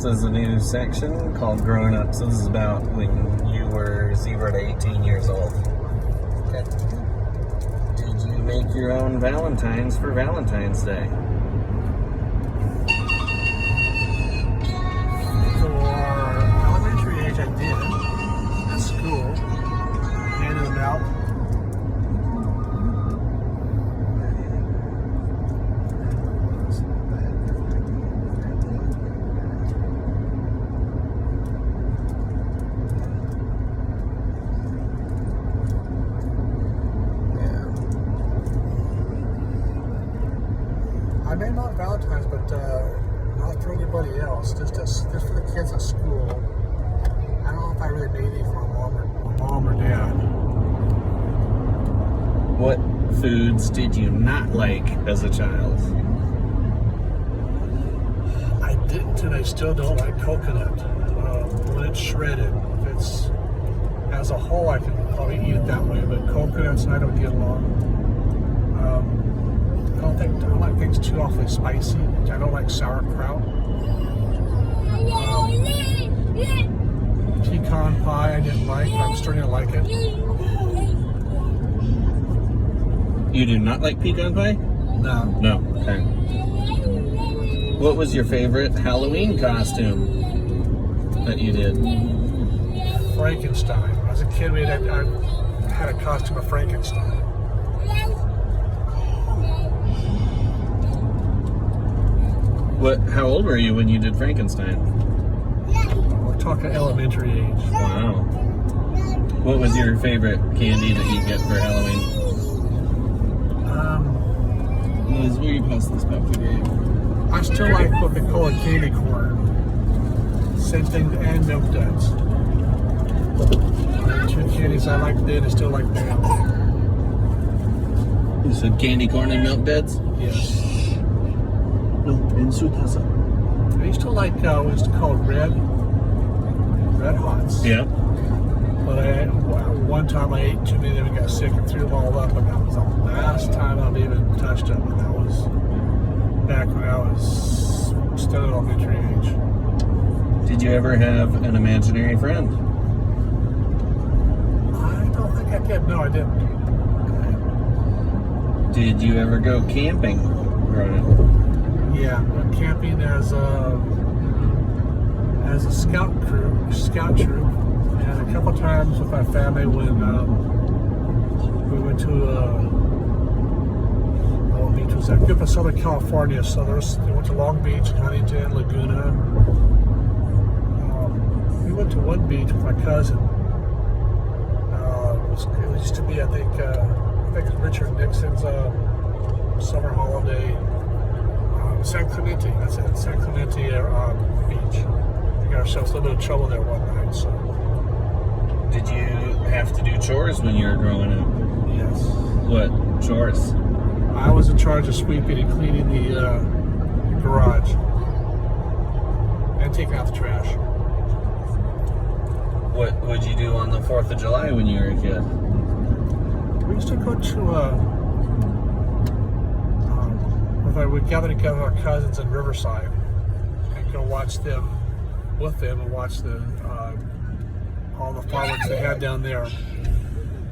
is a new section called Growing Up. So this is about when you were 0 to 18 years old. Okay. Did you make your own Valentines for Valentine's Day? For elementary age, I did. At school. Handed them out. I made my own Valentine's, but not for anybody else. Just for the kids at school. I don't know if I really made any for mom or dad. What foods did you not like as a child? I didn't, and I still don't like coconut. When it's shredded, if it's as a whole, I can probably eat it that way. But coconuts and I don't get along. I don't like things too awfully spicy. I don't like sauerkraut. Pecan pie I didn't like, but I'm starting to like it. You do not like pecan pie? No. No. Okay. What was your favorite Halloween costume that you did? Frankenstein. As a kid, I had a costume of Frankenstein. How old were you when you did Frankenstein? We're talking elementary age. Wow. What was your favorite candy that you get for Halloween? Liz, will you pass this back to Dave? I still like what they call a candy corn. Same thing, and milk duds. Two candies I liked then and still like now. You said candy corn and milk duds? Yes. No, en su taza. I used to like what was called Red Hots. Yeah. But one time I ate too many of them and got sick and threw them all up, and that was the last time I've even touched them. And that was back when I was still at elementary age. Did you ever have an imaginary friend? I don't think I did. No, I didn't. Did you ever go camping growing up? Yeah, went camping as a scout troop, and a couple times with my family when we went to what beach was that? Good for Southern California. So we went to Long Beach, Huntington, Laguna. We went to one beach with my cousin. It used to be, I think it's Richard Nixon's summer holiday. San Clemente, that's it. San Clemente Beach. We got ourselves a little bit of trouble there one night. So. Did you have to do chores when you were growing up? Yes. What chores? I was in charge of sweeping and cleaning the garage and taking out the trash. What would you do on the 4th of July when you were a kid? We used to go to we'd gather together our cousins in Riverside and go watch them with them and watch all the fireworks they had down there.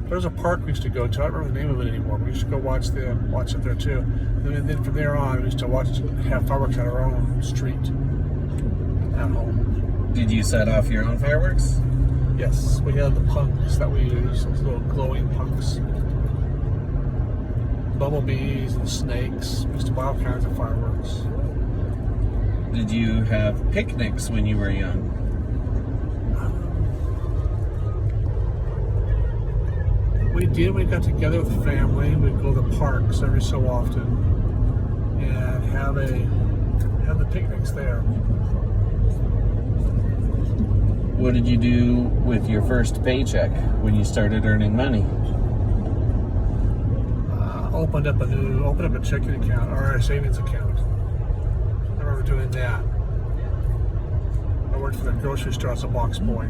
There was a park we used to go to. I don't remember the name of it anymore. We used to go watch it there too. And then from there on, we used to have fireworks at our own street at home. Did you set off your own fireworks? Yes, we had the punks that we used, those little glowing punks. Bumblebees and snakes. We used to buy all kinds of fireworks. Did you have picnics when you were young? We did. We got together with the family. We'd go to the parks every so often and have the picnics there. What did you do with your first paycheck when you started earning money? Opened up a checking account or a savings account. I remember doing that. I worked for the grocery store as a box boy.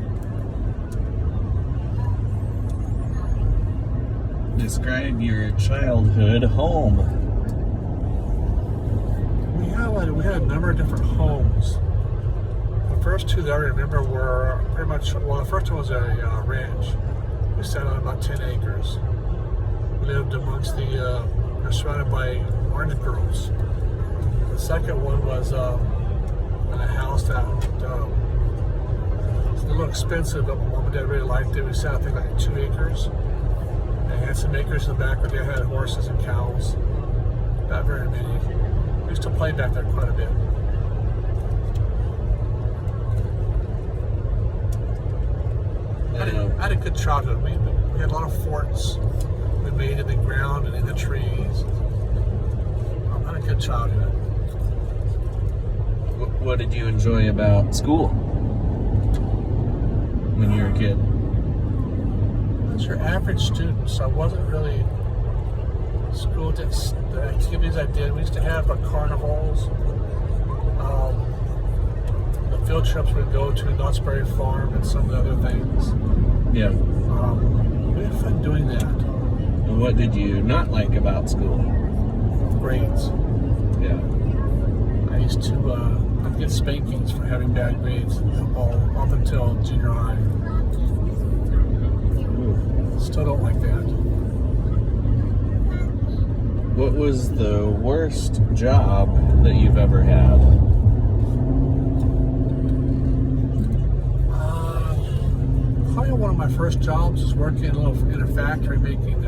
Describe your childhood home. We had a number of different homes. The first two that I remember were pretty much, well, the first one was a ranch. We sat on about 10 acres. We lived amongst we were surrounded by orange groves. The second one was in a house that was a little expensive, but my mom and dad really liked it. We sat, I think, like 2 acres. They had some acres in the back where they had horses and cows. Not very many. We used to play back there quite a bit. I had a good childhood. We had a lot of forts we made in the ground and in the trees. I had a good childhood. What did you enjoy about school when you were a kid? I was your average student, so I wasn't really school. The activities I did, we used to have carnivals. The field trips we'd go to Knott's Berry Farm and some of the other things. Yeah. We had fun doing that. And what did you not like about school? Grades. Yeah. I used to I'd get spankings for having bad grades up until junior high. Still don't like that. What was the worst job that you've ever had? Probably one of my first jobs was working in a factory making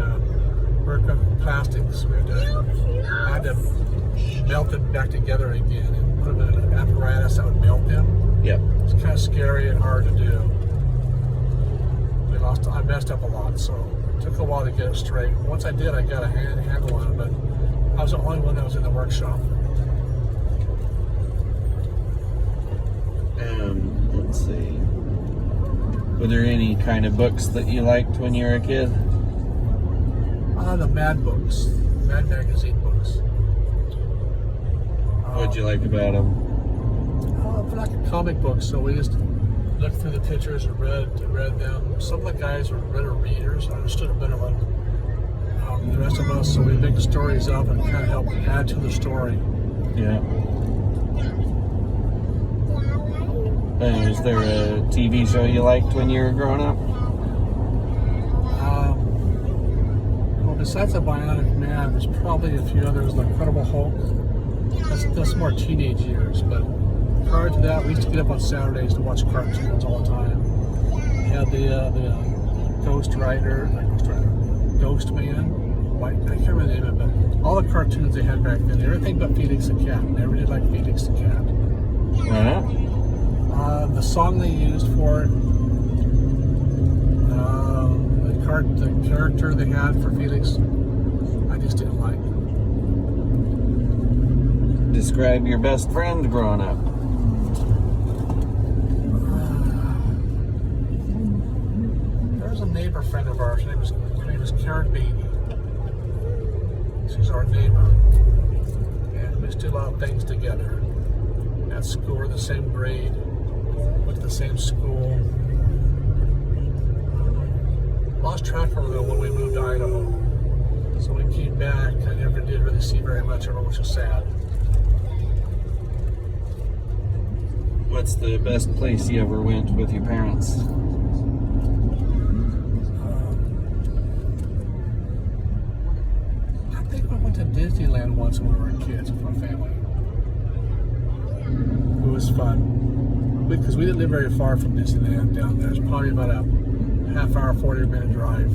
work of plastics. I had to melt them back together again and put them in an apparatus that would melt them. Yep. It's kind of scary and hard to do. I messed up a lot, so it took a while to get it straight. Once I did, I got a handle on it, but I was the only one that was in the workshop. Let's see. Were there any kind of books that you liked when you were a kid? The Mad books, Mad magazine books. What'd you like about them? They're like a comic book, so we just looked through the pictures and read them. Some of the guys were better readers. I understood it better than the rest of us, so we picked the stories up and kind of helped add to the story. Yeah. Was there a TV show you liked when you were growing up? Well, besides the Bionic Man, there's probably a few others, like Incredible Hulk. That's more teenage years, but prior to that, we used to get up on Saturdays to watch cartoons all the time. We had the Ghost Man. I can't remember the name of it, but all the cartoons they had back then, everything but Felix the Cat. Never did like Felix the Cat. The song they used for it, the character they had for Felix, I just didn't like. Describe your best friend growing up. There was a neighbor friend of ours. Her name was Karen Beatty. She's our neighbor, and we used to do a lot of things together. At school, we're the same grade, went to the same school. Lost track of her though when we moved to Idaho. So when we came back, I never did really see very much of her, which was sad. What's the best place you ever went with your parents? I think we went to Disneyland once when we were kids with my family. It was fun. Because we didn't live very far from Disneyland down there. It's probably about a half-hour, 40-minute drive.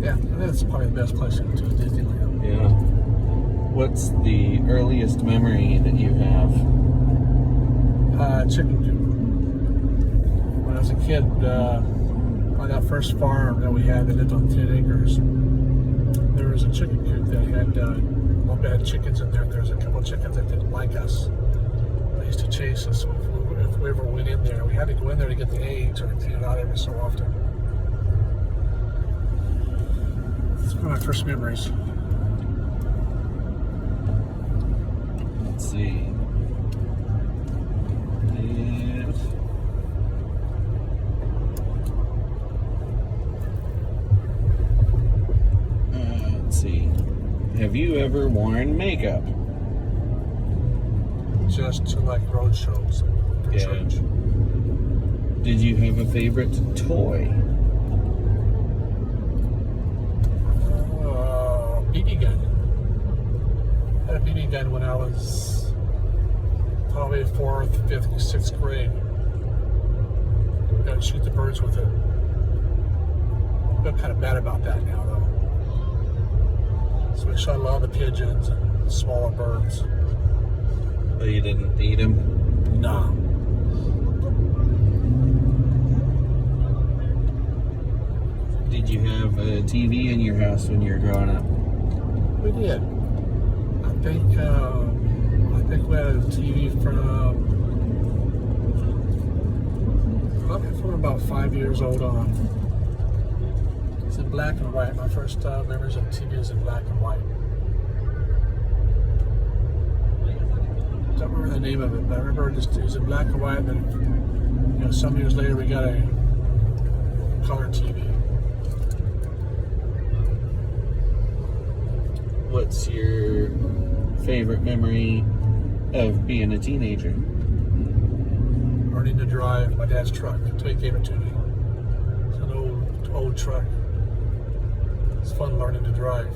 Yeah, I think that's probably the best place to go to, Disneyland. Yeah. What's the earliest memory that you have? Chicken coop. When I was a kid, on that first farm that we had that lived on 10 acres, there was a chicken coop that had had chickens in there. There was a couple of chickens that didn't like us. They used to chase us if we ever went in there. We had to go in there to get the eggs or to clean it out every so often. It's one of my first memories. Let's see. Let's see. Have you ever worn makeup? just to like road shows for Yeah. church. Did you have a favorite toy? BB gun. I had a BB gun when I was probably 4th, 5th, 6th grade. Got to shoot the birds with it. I feel kind of bad about that now, though. So we shot a lot of the pigeons and smaller birds. Oh, you didn't eat them? Nah. Did you have a TV in your house when you were growing up? We did. I think we had a TV from probably from about 5 years old on. It's in black and white. My first memories of TV is in black and white. Don't remember the name of it, but I remember just it was in black and white. And then, some years later, we got a color TV. What's your favorite memory of being a teenager? Learning to drive my dad's truck until he gave it to me. It's an old truck. It's fun learning to drive.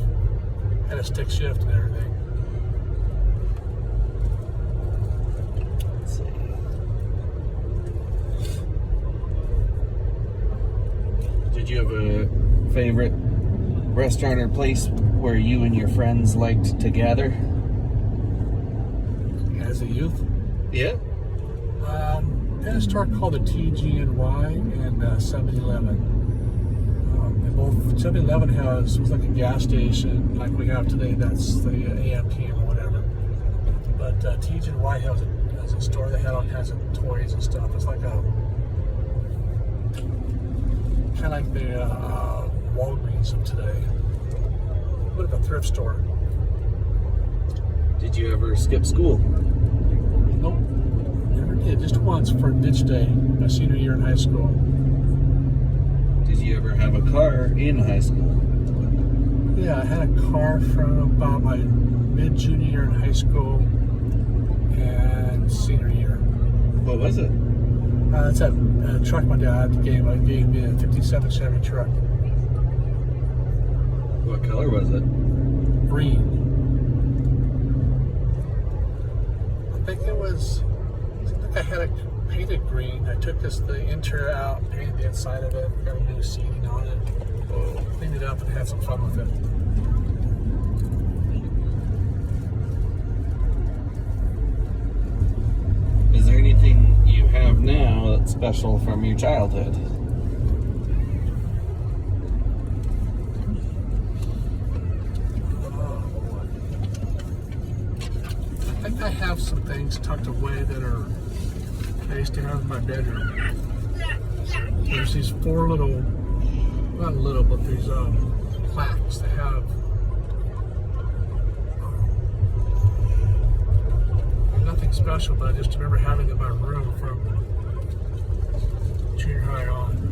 Had a stick shift and everything. Let's see. Did you have a favorite restaurant or place where you and your friends liked to gather? As a youth, Yeah. they had a store called the TG&Y and 7-Eleven. And both 7-Eleven was like a gas station like we have today. That's the AM/PM or whatever. But TG&Y has a store that had all kinds of toys and stuff. It's like a kind of like the Walgreens of today. A bit of a thrift store. Did you ever skip school? Nope, never did. Just once for ditch day, my senior year in high school. Did you ever have a car in high school? Yeah, I had a car from about my mid-junior year in high school and senior year. What was it? It's a truck my dad gave me a 57 Chevy truck. What color was it? Green. I think I had it painted green. I took the interior out, painted the inside of it, got a new seating on it, cleaned it up and had some fun with it. Is there anything you have now that's special from your childhood? I think I have some things tucked away that I used to have in my bedroom. There's these 4 little, not little, but these plaques that have nothing special, but I just remember having them in my room from junior high on.